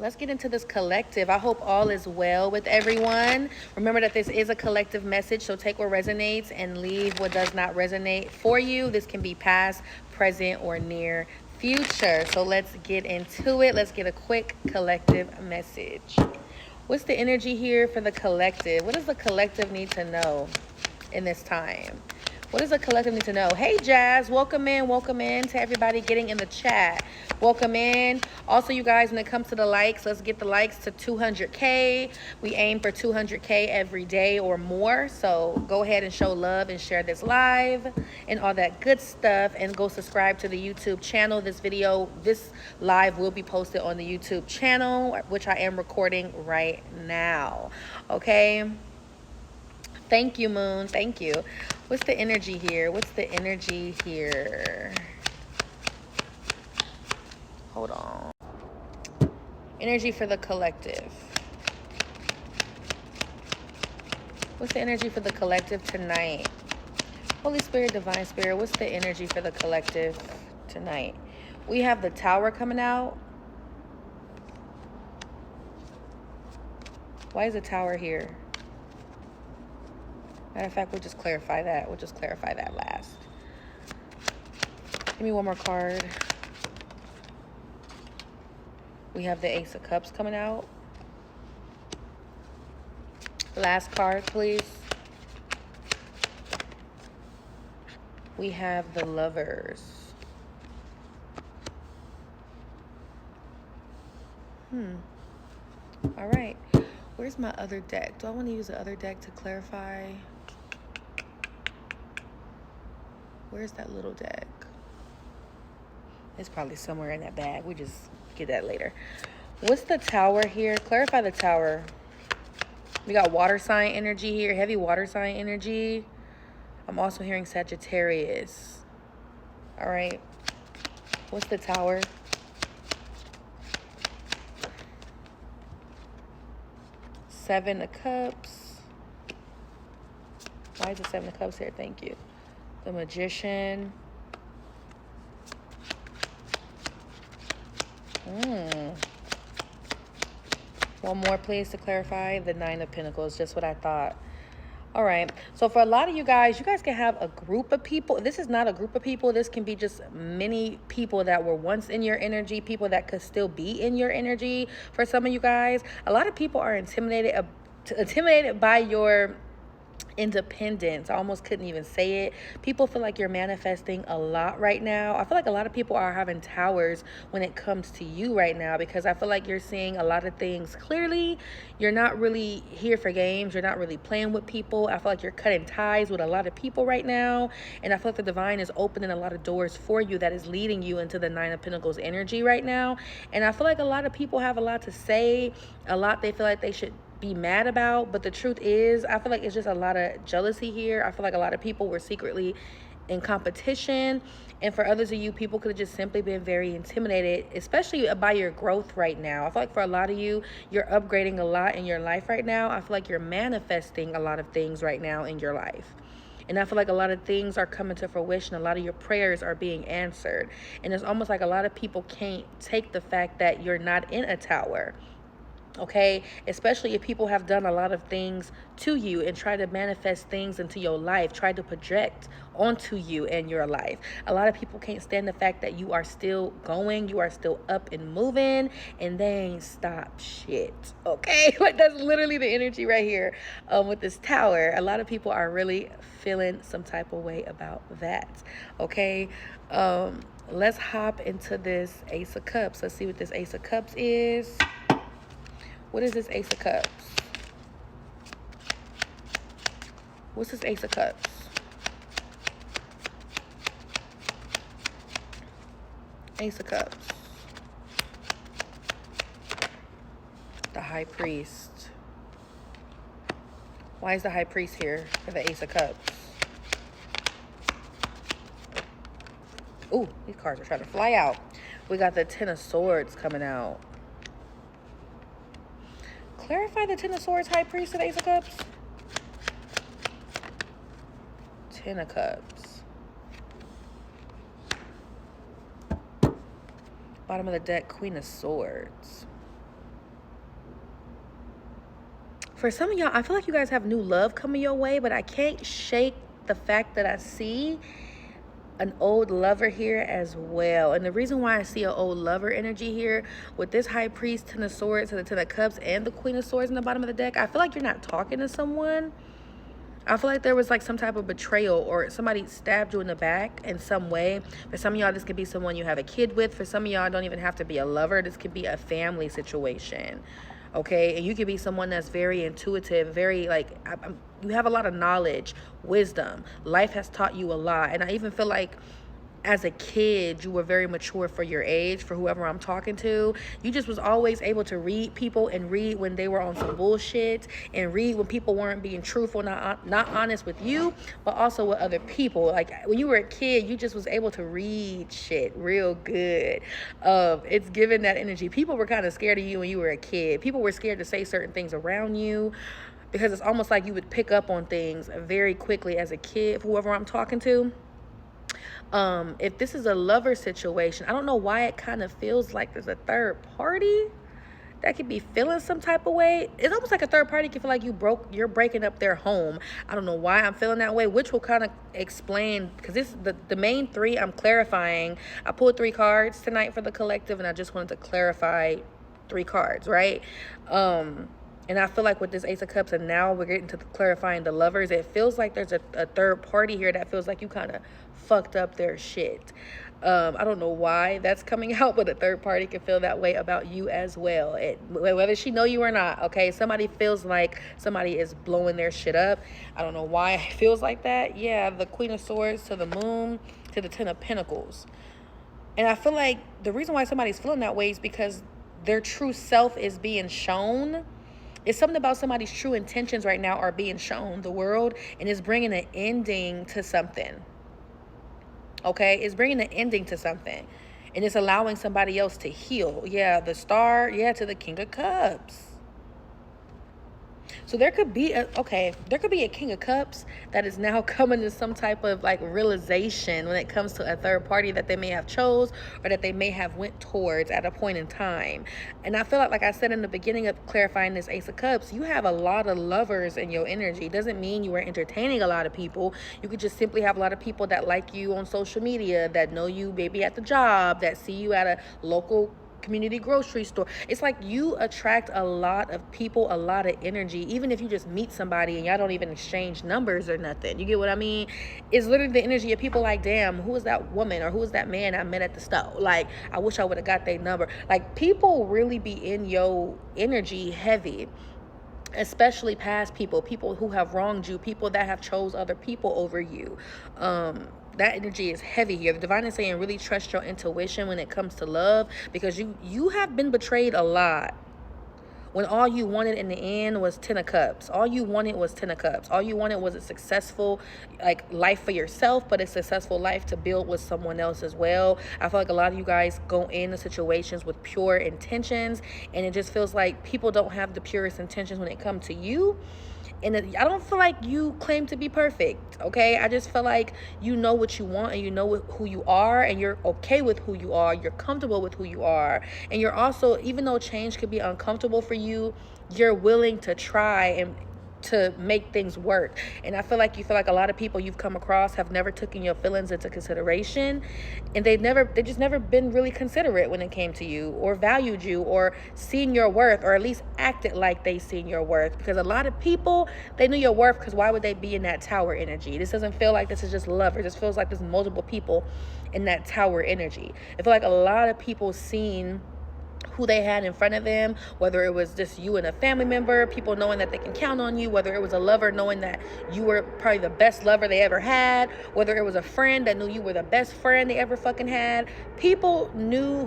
let's get into this collective. I hope all is well with everyone. Remember that this is a collective message, so take what resonates and leave what does not resonate for you. This can be past, present, or near future. So let's get into it. Let's get a quick collective message. What's the energy here for the collective? What does the collective need to know in this time? What does the collective need to know? Hey, Jazz, welcome in to everybody getting in the chat. Welcome in. Also, you guys, when it comes to the likes, let's get the likes to 200K. We aim for 200K every day or more. So go ahead and show love and share this live and all that good stuff. And go subscribe to the YouTube channel. This live will be posted on the YouTube channel, which I am recording right now. Okay. Thank you, Moon. Thank you. What's the energy here? What's the energy here? Hold on. Energy for the collective. What's the energy for the collective tonight? Holy Spirit, Divine Spirit, what's the energy for the collective tonight? We have the Tower coming out. Why is the Tower here? Matter of fact, we'll just clarify that. We'll just clarify that last. Give me one more card. We have the Ace of Cups coming out. Last card, please. We have the Lovers. All right. Where's my other deck? Do I want to use the other deck to clarify? Where's that little deck? It's probably somewhere in that bag. We just get that later. What's the Tower here? Clarify the Tower. We got water sign energy here. Heavy water sign energy. I'm also hearing Sagittarius. All right. What's the Tower? Seven of Cups. Why is the Seven of Cups here? Thank you. The Magician. One more, please, to clarify. The Nine of Pentacles. Just what I thought. All right. So for a lot of you guys can have a group of people. This is not a group of people. This can be just many people that were once in your energy, people that could still be in your energy. For some of you guys, a lot of people are intimidated by your independence. I almost couldn't even say it. People feel like you're manifesting a lot right now. I feel like a lot of people are having towers when it comes to you right now, because I feel like you're seeing a lot of things clearly. You're not really here for games. You're not really playing with people. I feel like you're cutting ties with a lot of people right now, and I feel like the divine is opening a lot of doors for you that is leading you into the Nine of Pentacles energy right now. And I feel like a lot of people have a lot to say, a lot they feel like they should be mad about, but the truth is, I feel like it's just a lot of jealousy here. I feel like a lot of people were secretly in competition, and for others of you, people could have just simply been very intimidated, especially by your growth right now. I feel like for a lot of you, you're upgrading a lot in your life right now. I feel like you're manifesting a lot of things right now in your life. And I feel like a lot of things are coming to fruition. A lot of your prayers are being answered. And it's almost like a lot of people can't take the fact that you're not in a tower. Okay, especially if people have done a lot of things to you and try to manifest things into your life, try to project onto you and your life. A lot of people can't stand the fact that you are still going, you are still up and moving, and they ain't stop shit. Okay, like that's literally the energy right here with this Tower. A lot of people are really feeling some type of way about that. Okay, let's hop into this Ace of Cups. Let's see what this Ace of Cups is. What is this Ace of Cups? What's this Ace of Cups? Ace of Cups. The High Priest. Why is the High Priest here for the Ace of Cups? Ooh, these cards are trying to fly out. We got the Ten of Swords coming out. Clarify the Ten of Swords, High Priest, and Ace of Cups. Ten of Cups. Bottom of the deck, Queen of Swords. for some of y'all, I feel like you guys have new love coming your way, but I can't shake the fact that I see an old lover here as well. And the reason why I see an old lover energy here with this High Priest, Ten of Swords, and the Ten of Cups, and the Queen of Swords in the bottom of the deck, I feel like you're not talking to someone. I feel like there was like some type of betrayal, or somebody stabbed you in the back in some way. For some of y'all, this could be someone you have a kid with. For some of y'all, it don't even have to be a lover. This could be a family situation. Okay, and you could be someone that's very intuitive, very like, you have a lot of knowledge, wisdom. Life has taught you a lot. And I even feel like as a kid, you were very mature for your age, for whoever I'm talking to. You just was always able to read people and read when they were on some bullshit, and read when people weren't being truthful, not honest with you, but also with other people. Like when you were a kid, you just was able to read shit real good. It's given that energy. People were kind of scared of you when you were a kid. People were scared to say certain things around you, because it's almost like you would pick up on things very quickly as a kid, whoever I'm talking to. If this is a lover situation, I don't know why it kind of feels like there's a third party that could be feeling some type of way. It's almost like a third party can feel like you're breaking up their home. I don't know why I'm feeling that way, which will kind of explain, because this is the main three I'm clarifying. I pulled 3 cards tonight for the collective, and I just wanted to clarify 3 cards, right? And I feel like with this Ace of Cups, and now we're getting to clarifying the lovers, it feels like there's a third party here that feels like you kind of fucked up their shit. I don't know why that's coming out, but a third party can feel that way about you as well. Whether she know you or not, okay? Somebody feels like somebody is blowing their shit up. I don't know why it feels like that. Yeah, the Queen of Swords to the Moon to the Ten of Pentacles. And I feel like the reason why somebody's feeling that way is because their true self is being shown. It's something about somebody's true intentions right now are being shown the world, and it's bringing an ending to something. Okay, it's bringing an ending to something, and it's allowing somebody else to heal. Yeah, the Star, yeah, to the King of Cups. So there could be a King of Cups that is now coming to some type of like realization when it comes to a third party that they may have chose, or that they may have went towards at a point in time. And I feel like I said in the beginning of clarifying this Ace of Cups, you have a lot of lovers in your energy. It doesn't mean you are entertaining a lot of people. You could just simply have a lot of people that like you on social media, that know you maybe at the job, that see you at a local community grocery store. It's like you attract a lot of people, a lot of energy, even if you just meet somebody and y'all don't even exchange numbers or nothing. You get what I mean? It's literally the energy of people like, damn, who is that woman or who is that man I met at the store? Like, I wish I would have got their number. Like, people really be in your energy heavy, especially past people who have wronged you, people that have chose other people over you. That energy is heavy here. The divine is saying really trust your intuition when it comes to love, because you have been betrayed a lot. When all you wanted in the end was 10 of Cups. All you wanted was 10 of Cups. All you wanted was a successful like life for yourself, but a successful life to build with someone else as well. I feel like a lot of you guys go into situations with pure intentions, and it just feels like people don't have the purest intentions when it comes to you. And I don't feel like you claim to be perfect, okay? I just feel like you know what you want, and you know who you are, and you're okay with who you are. You're comfortable with who you are. And you're also, even though change could be uncomfortable for you, you're willing to try and to make things work. And I feel like you feel like a lot of people you've come across have never taken your feelings into consideration, and they just never been really considerate when it came to you, or valued you, or seen your worth, or at least acted like they seen your worth. Because a lot of people, they knew your worth, because why would they be in that tower energy? This doesn't feel like this is just lovers. This feels like there's multiple people in that tower energy. I feel like a lot of people seen who they had in front of them, whether it was just you and a family member, people knowing that they can count on you, whether it was a lover knowing that you were probably the best lover they ever had, whether it was a friend that knew you were the best friend they ever fucking had. People knew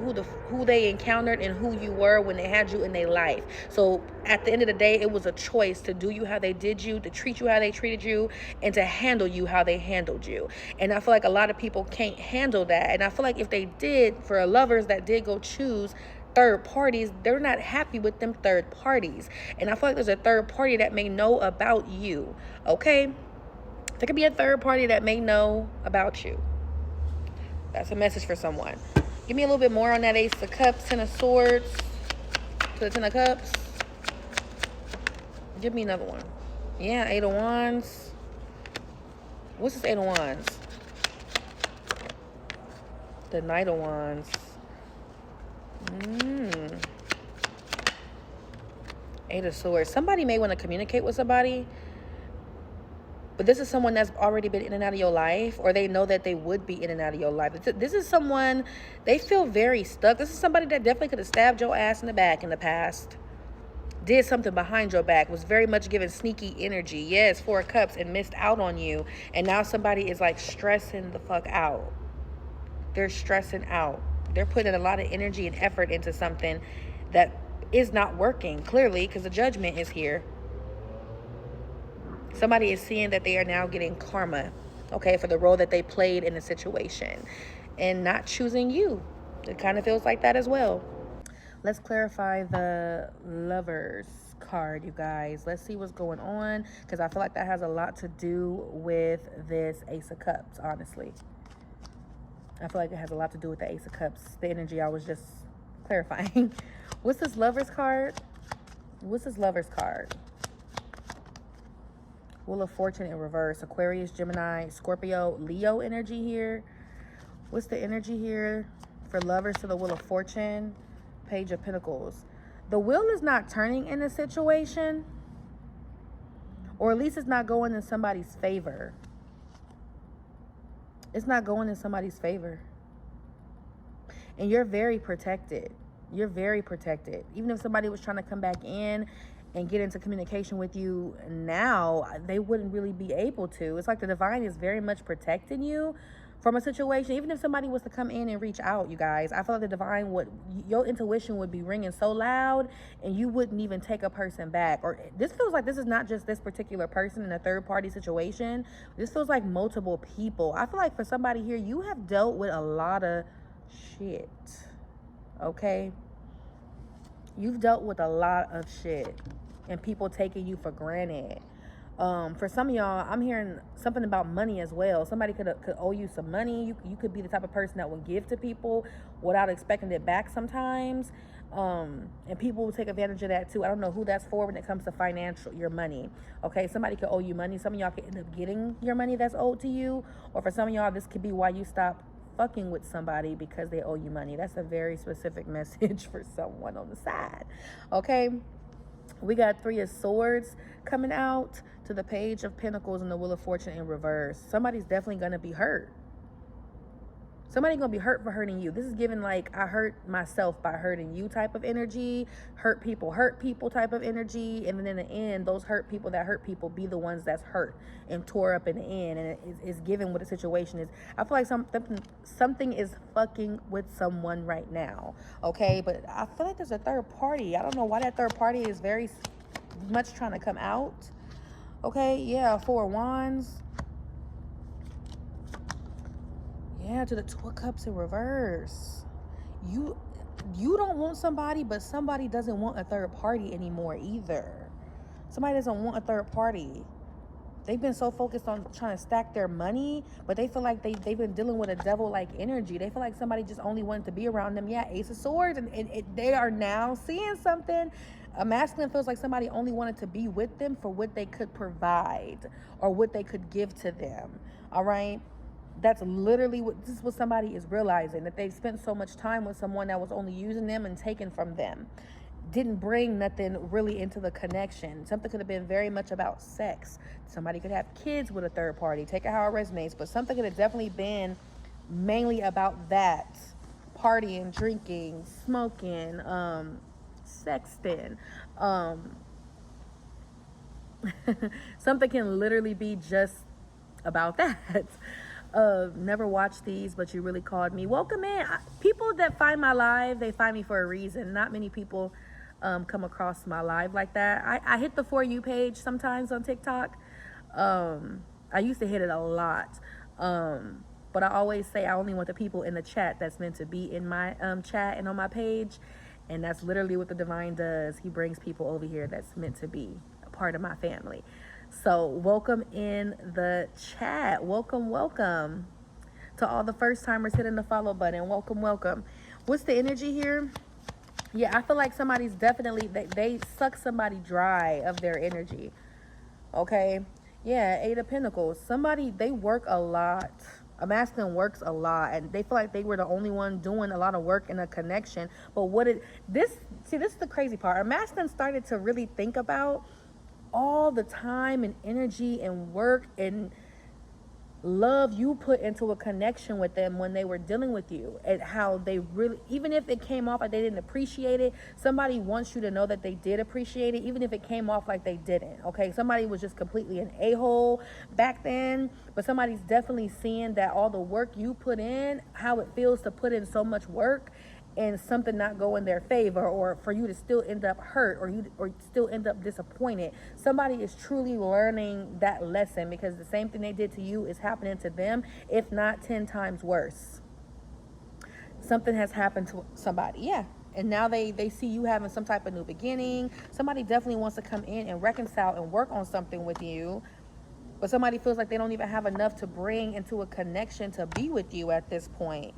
who they encountered and who you were when they had you in their life. So at the end of the day, it was a choice to do you how they did you, to treat you how they treated you, and to handle you how they handled you. And I feel like a lot of people can't handle that. And I feel like if they did, for lovers that did go choose third parties, they're not happy with them third parties. And I feel like there's a third party that may know about you, okay? There could be a third party that may know about you. That's a message for someone. Give me a little bit more on that Ace of Cups, Ten of Swords to the Ten of Cups. Give me another one. Yeah, Eight of Wands. What's this Eight of Wands? The Knight of Wands. Eight of Swords. Somebody may want to communicate with somebody, but this is someone that's already been in and out of your life, or they know that they would be in and out of your life. This is someone, they feel very stuck. This is somebody that definitely could have stabbed your ass in the back in the past. Did something behind your back, was very much given sneaky energy. Yes, Four of Cups, and missed out on you. And now somebody is like stressing the fuck out. They're stressing out. They're putting a lot of energy and effort into something that is not working, clearly, because the Judgment is here. Somebody is seeing that they are now getting karma, okay, for the role that they played in the situation and not choosing you. It kind of feels like that as well. Let's clarify the Lovers card, you guys. Let's see what's going on, because I feel like that has a lot to do with this Ace of Cups, honestly. I feel like it has a lot to do with the Ace of Cups, the energy I was just clarifying. What's this Lovers card? What's this Lovers card? Wheel of Fortune in reverse. Aquarius, Gemini, Scorpio, Leo energy here. What's the energy here for Lovers to the Wheel of Fortune? Page of Pentacles. The wheel is not turning in a situation, or at least it's not going in somebody's favor. It's not going in somebody's favor. And you're very protected. You're very protected. Even if somebody was trying to come back in and get into communication with you now, they wouldn't really be able to. It's like the divine is very much protecting you from a situation. Even if somebody was to come in and reach out, you guys, I feel like the divine would, your intuition would be ringing so loud and you wouldn't even take a person back. Or this feels like this is not just this particular person in a third party situation. This feels like multiple people. I feel like for somebody here, you have dealt with a lot of shit, okay? You've dealt with a lot of shit and people taking you for granted. For some of y'all, I'm hearing something about money as well. Somebody could owe you some money. You could be the type of person that will give to people without expecting it back sometimes. And people will take advantage of that too. I don't know who that's for when it comes to financial, your money. Okay, somebody could owe you money. Some of y'all could end up getting your money that's owed to you. Or for some of y'all, this could be why you stop fucking with somebody, because they owe you money. That's a very specific message for someone on the side. Okay, we got Three of Swords coming out to the Page of Pentacles and the Wheel of Fortune in reverse. Somebody's definitely gonna be hurt. Somebody's gonna be hurt for hurting you. This is giving like, I hurt myself by hurting you type of energy. Hurt people type of energy. And then in the end, those hurt people that hurt people be the ones that's hurt and tore up in the end. And it's given what the situation is. I feel like something is fucking with someone right now. Okay, but I feel like there's a third party. I don't know why that third party is very much trying to come out. Okay, yeah, Four of Wands. Yeah, to the Two of Cups in reverse. You don't want somebody, but somebody doesn't want a third party anymore either. Somebody doesn't want a third party. They've been so focused on trying to stack their money, but they feel like they've been dealing with a devil-like energy. They feel like somebody just only wanted to be around them. Yeah, Ace of Swords, and they are now seeing something. A masculine feels like somebody only wanted to be with them for what they could provide or what they could give to them. All right? That's literally this is what somebody is realizing, that they've spent so much time with someone that was only using them and taking from them. Didn't bring nothing really into the connection. Something could have been very much about sex. Somebody could have kids with a third party. Take it how it resonates. But something could have definitely been mainly about that. Partying, drinking, smoking, sexting. Something can literally be just about that. Never watched these, but you really called me. Welcome in. People that find my live, they find me for a reason. Not many people come across my live like that. I hit the For You page sometimes on TikTok. I used to hit it a lot. But I always say I only want the people in the chat that's meant to be in my chat and on my page. And that's literally what the divine does. He brings people over here that's meant to be a part of my family. So welcome in the chat. Welcome to all the first timers hitting the follow button. Welcome. What's the energy here Yeah, I feel like somebody's definitely, they suck somebody dry of their energy. Okay. Yeah, Eight of Pentacles. Somebody, they work a lot. A masculine works a lot, and they feel like they were the only one doing a lot of work in a connection. But this is the crazy part. A masculine started to really think about all the time and energy and work and love you put into a connection with them when they were dealing with you, and how they really, even if it came off like they didn't appreciate it, somebody wants you to know that they did appreciate it, even if it came off like they didn't. Okay, somebody was just completely an a-hole back then, but somebody's definitely seeing that all the work you put in, how it feels to put in so much work and something not go in their favor, or for you to still end up hurt, or still end up disappointed. Somebody is truly learning that lesson, because the same thing they did to you is happening to them, if not 10 times worse. Something has happened to somebody. Yeah. And now they see you having some type of new beginning. Somebody definitely wants to come in and reconcile and work on something with you, but somebody feels like they don't even have enough to bring into a connection to be with you at this point.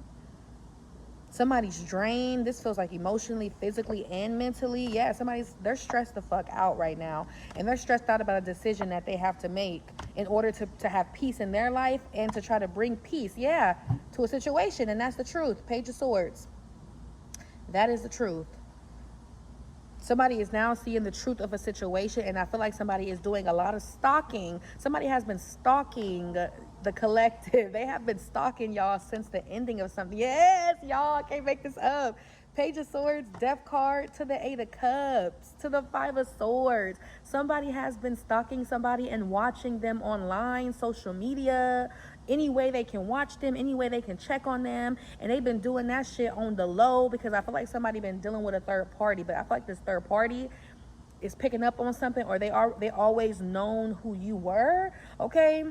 Somebody's drained. This feels like emotionally, physically, and mentally. Yeah, they're stressed the fuck out right now. And they're stressed out about a decision that they have to make in order to have peace in their life and to try to bring peace, yeah, to a situation. And that's the truth. Page of Swords. That is the truth. Somebody is now seeing the truth of a situation, and I feel like somebody is doing a lot of stalking. Somebody has been stalking the collective. They have been stalking y'all since the ending of something. Yes, y'all, I can't make this up. Page of Swords, Death card, to the Eight of Cups, to the Five of Swords. Somebody has been stalking somebody and watching them online, social media, any way they can watch them, any way they can check on them. And they've been doing that shit on the low, because I feel like somebody been dealing with a third party. But I feel like this third party is picking up on something, or they always known who you were, okay?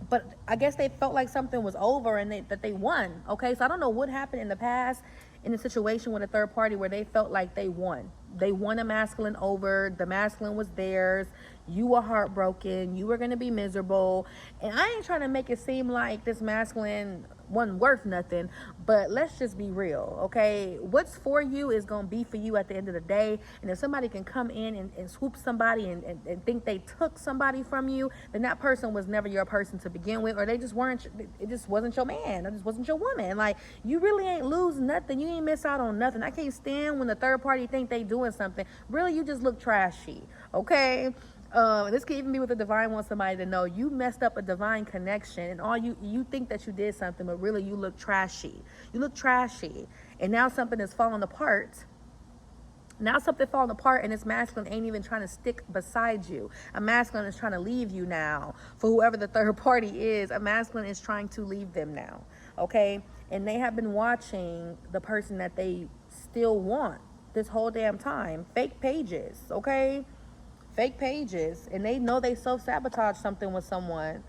But I guess they felt like something was over and that they won. Okay, so I don't know what happened in the past in a situation with a third party where they felt like they won. They won a masculine over. The masculine was theirs. You were heartbroken. You were going to be miserable. And I ain't trying to make it seem like this masculine wasn't worth nothing, but let's just be real, okay? What's for you is going to be for you at the end of the day. And if somebody can come in and swoop somebody and think they took somebody from you, then that person was never your person to begin with, or they just weren't, it just wasn't your man, or just wasn't your woman. Like, you really ain't lose nothing. You ain't miss out on nothing. I can't stand when the third party think they doing something. Really, you just look trashy, okay? This could even be with the divine wants somebody to know you messed up a divine connection, and all you think that you did something, but really you look trashy. You look trashy, and now something is falling apart. Now something falling apart, and this masculine ain't even trying to stick beside you. A masculine is trying to leave you now. For whoever the third party is, a masculine is trying to leave them now, okay? And they have been watching the person that they still want this whole damn time. Fake pages, okay? Fake pages. And they know they self-sabotage something with someone.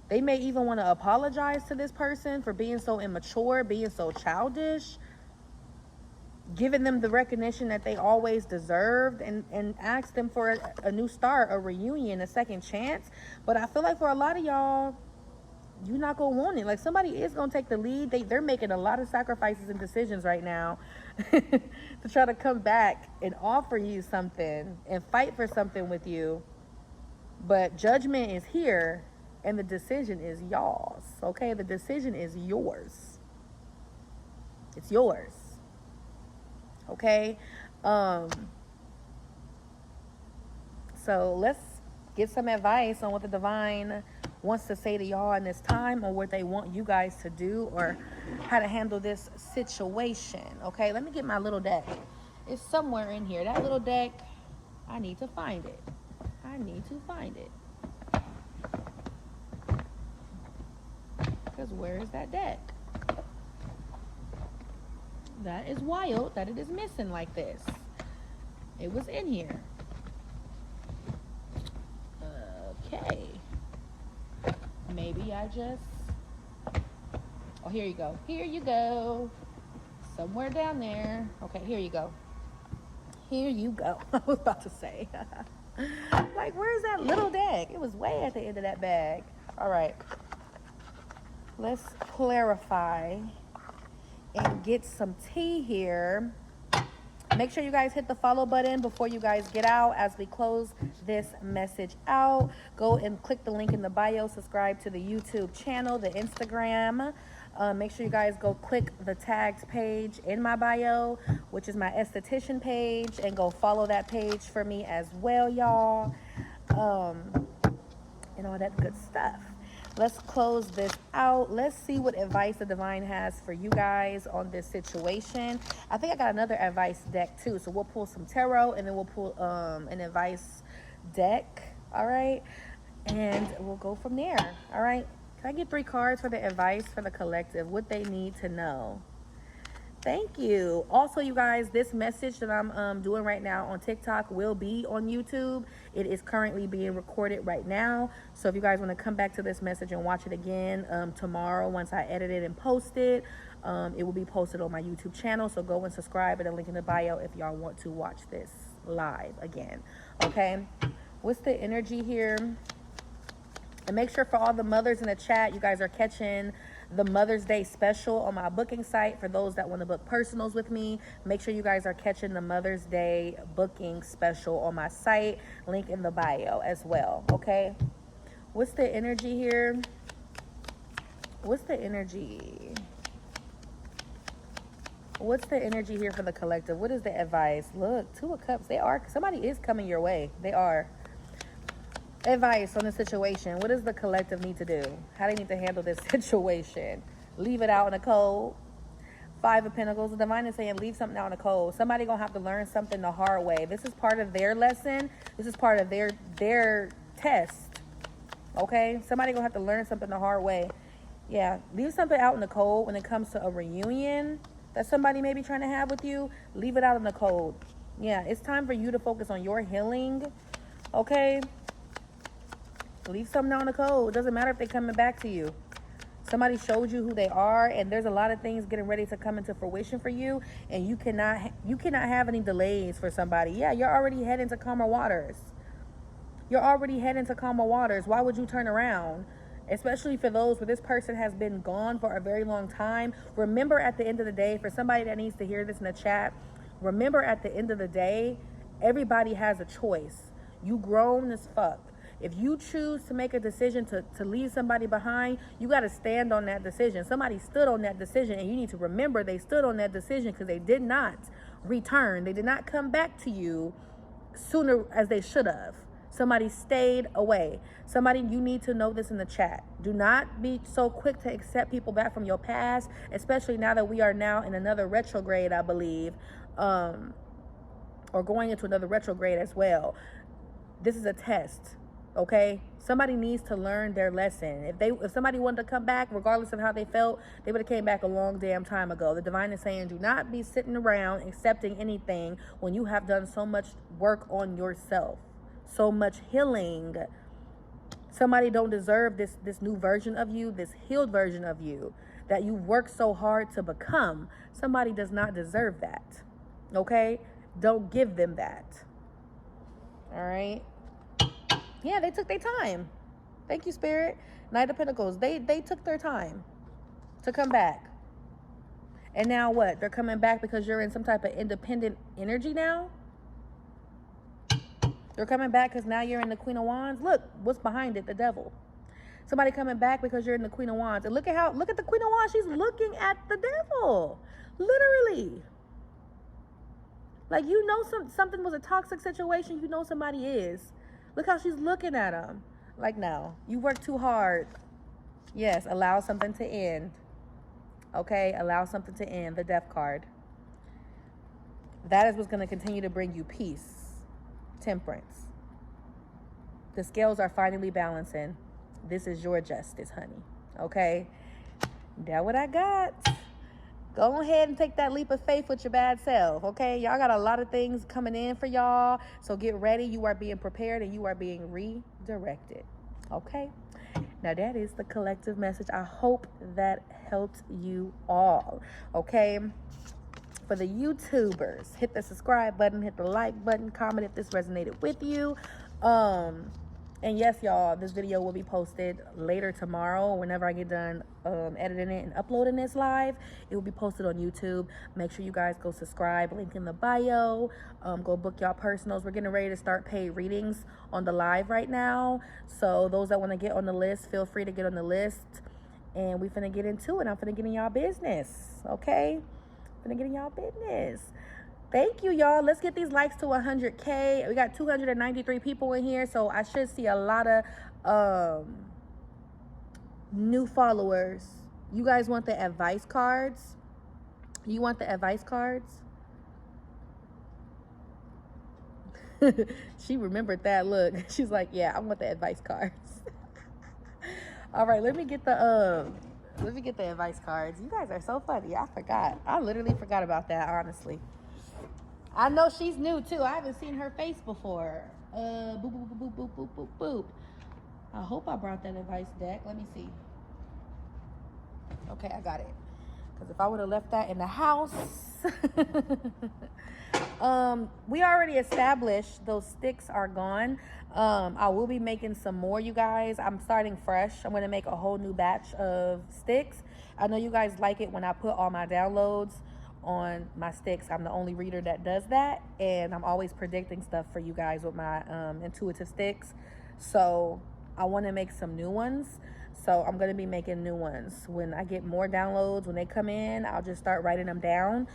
They may even want to apologize to this person for being so immature, being so childish, giving them the recognition that they always deserved, and ask them for a new start, a reunion, a second chance. But I feel like for a lot of y'all, you're not going to want it. Like, somebody is going to take the lead. They're making a lot of sacrifices and decisions right now to try to come back and offer you something and fight for something with you. But judgment is here, and the decision is y'all's, okay? The decision is yours. It's yours, okay? So let's get some advice on what the divine wants to say to y'all in this time, or what they want you guys to do, or how to handle this situation. Okay, let me get my little deck. It's somewhere in here. That little deck, I need to find it. Because where is that deck? That is wild that it is missing like this. It was in here. Okay. Maybe I just... Oh, here you go. Here you go. Somewhere down there. Okay, here you go. Here you go. I was about to say. Like, where's that little deck? It was way at the end of that bag. All right. Let's clarify and get some tea here. Make sure you guys hit the follow button before you guys get out as we close this message out. Go and click the link in the bio. Subscribe to the YouTube channel, the Instagram. Make sure you guys go click the tagged page in my bio, which is my esthetician page, and go follow that page for me as well, y'all. And all that good stuff. Let's close this out. Let's see what advice the divine has for you guys on this situation. I think I got another advice deck too. So we'll pull some tarot and then we'll pull an advice deck. All right. And we'll go from there. All right. Can I get 3 cards for the advice for the collective? What they need to know. Thank you. Also, you guys, this message that I'm doing right now on TikTok will be on YouTube. It is currently being recorded right now. So if you guys want to come back to this message and watch it again tomorrow, once I edit it and post it, it will be posted on my YouTube channel. So go and subscribe at the link in the bio if y'all want to watch this live again. Okay. What's the energy here? And make sure for all the mothers in the chat, you guys are catching the Mother's Day special on my booking site. For those that want to book personals with me, make sure you guys are catching the Mother's Day booking special on my site. Link in the bio as well, okay? What's the energy here? What's the energy? What's the energy here for the collective? What is the advice? Look, 2 of Cups. Somebody is coming your way. They are. Advice on the situation. What does the collective need to do? How do they need to handle this situation? Leave it out in the cold. 5 of Pentacles. The divine is saying leave something out in the cold. Somebody gonna have to learn something the hard way. This is part of their lesson. This is part of their test. Okay? Somebody gonna have to learn something the hard way. Yeah. Leave something out in the cold when it comes to a reunion that somebody may be trying to have with you. Leave it out in the cold. Yeah. It's time for you to focus on your healing. Okay? Leave something out in the cold. It doesn't matter if they're coming back to you. Somebody showed you who they are, and there's a lot of things getting ready to come into fruition for you, and you cannot have any delays for somebody. Yeah, you're already heading to calmer waters. You're already heading to calmer waters. Why would you turn around? Especially for those where this person has been gone for a very long time. Remember at the end of the day, for somebody that needs to hear this in the chat, remember at the end of the day, everybody has a choice. You grown as fuck. If you choose to make a decision to leave somebody behind, you got to stand on that decision. Somebody stood on that decision, and you need to remember they stood on that decision because they did not return. They did not come back to you sooner as they should have. Somebody stayed away. Somebody, you need to know this in the chat. Do not be so quick to accept people back from your past, especially now that we are now in another retrograde, I believe, or going into another retrograde as well. This is a test. Okay, somebody needs to learn their lesson. If somebody wanted to come back, regardless of how they felt, they would have came back a long damn time ago. The divine is saying, do not be sitting around accepting anything when you have done so much work on yourself, so much healing. Somebody don't deserve this new version of you, this healed version of you that you worked so hard to become. Somebody does not deserve that. Okay, don't give them that. All right. Yeah, they took their time. Thank you, Spirit. Knight of Pentacles. They took their time to come back. And now what? They're coming back because you're in some type of independent energy now? They're coming back because now you're in the Queen of Wands? Look, what's behind it? The devil. Somebody coming back because you're in the Queen of Wands. And look at the Queen of Wands. She's looking at the devil. Literally. Like, you know something was a toxic situation. You know somebody is. Look how she's looking at him. Like, no, you work too hard. Yes, allow something to end. Okay, allow something to end. The Death card. That is what's going to continue to bring you peace. Temperance. The scales are finally balancing. This is your justice, honey. Okay, that's what I got. Go ahead and take that leap of faith with your bad self, okay? Y'all got a lot of things coming in for y'all. So get ready. You are being prepared and you are being redirected, okay? Now, that is the collective message. I hope that helped you all, okay? For the YouTubers, hit the subscribe button, hit the like button, comment if this resonated with you. And yes, y'all, this video will be posted later tomorrow. Whenever I get done editing it and uploading this live, it will be posted on YouTube. Make sure you guys go subscribe, link in the bio. Go book y'all personals. We're getting ready to start paid readings on the live right now. So those that want to get on the list, feel free to get on the list. And we finna get into it. I'm finna get in y'all business, okay? Finna get in y'all business. Thank you, y'all. Let's get these likes to 100K. We got 293 people in here, so I should see a lot of new followers. You guys want the advice cards? You want the advice cards? She remembered that look. She's like, yeah, I want the advice cards. All right, let me get the advice cards. You guys are so funny. I forgot. I literally forgot about that, honestly. I know she's new too. I haven't seen her face before. Boop, boop, boop, boop, boop, boop, boop. I hope I brought that advice deck. Let me see. Okay, I got it. Because if I would have left that in the house. We already established those sticks are gone. I will be making some more, you guys. I'm starting fresh. I'm going to make a whole new batch of sticks. I know you guys like it when I put all my downloads on my sticks. I'm the only reader that does that, and I'm always predicting stuff for you guys with my intuitive sticks. So I want to make some new ones, so I'm going to be making new ones when I get more downloads. When they come in, I'll just start writing them down,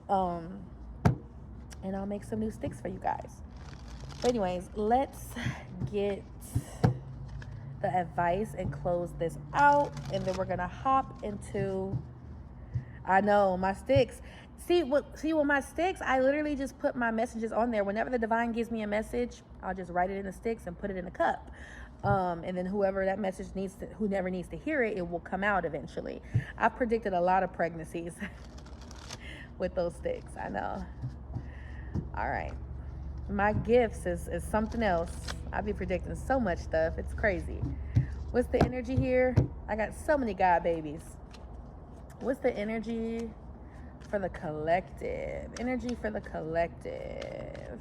and I'll make some new sticks for you guys. But anyways, let's get the advice and close this out, and then we're gonna hop into, I know, my sticks. See with my sticks, I literally just put my messages on there. Whenever the divine gives me a message, I'll just write it in the sticks and put it in a cup. And then whoever that message whoever needs to hear it, it will come out eventually. I've predicted a lot of pregnancies with those sticks, I know. All right. My gifts is something else. I be predicting so much stuff. It's crazy. What's the energy here? I got so many God babies. What's the energy for the collective? Energy for the collective.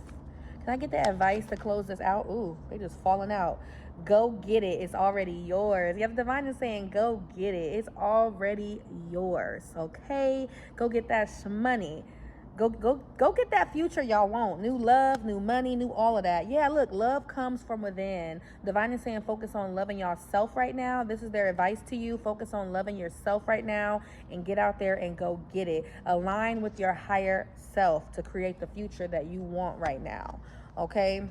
Can I get the advice to close this out? Ooh, they just falling out. Go get it. It's already yours. Yeah, the divine is saying go get it. It's already yours. Okay? Go get that money. Go get that future y'all want. New love, new money, new all of that. Yeah, look, love comes from within. Divine is saying focus on loving yourself right now. This is their advice to you. Focus on loving yourself right now and get out there and go get it. Align with your higher self to create the future that you want right now. Okay?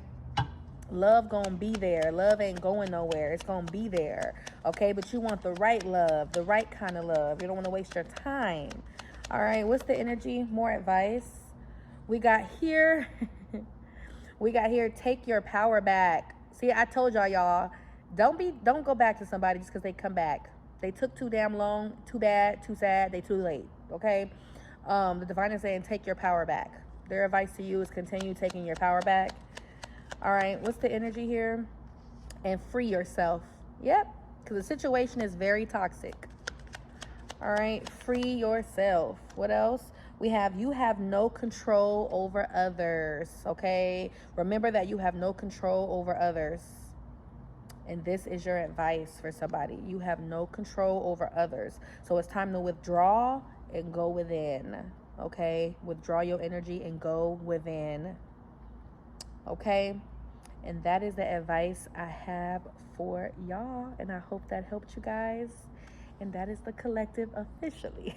Love gonna be there. Love ain't going nowhere. It's gonna be there. Okay? But you want the right love, the right kind of love. You don't want to waste your time. All right, what's the energy? More advice. We got here. We got here. Take your power back. See, I told y'all, don't go back to somebody just because they come back. They took too damn long. Too bad. Too sad. They too late. Okay. The divine is saying take your power back. Their advice to you is continue taking your power back. All right. What's the energy here? And free yourself. Yep. Because the situation is very toxic. All right, free yourself. What else? We have you have no control over others, okay? Remember that you have no control over others. And this is your advice for somebody. You have no control over others. So it's time to withdraw and go within, okay? Withdraw your energy and go within, okay? And that is the advice I have for y'all. And I hope that helped you guys. And that is the collective officially.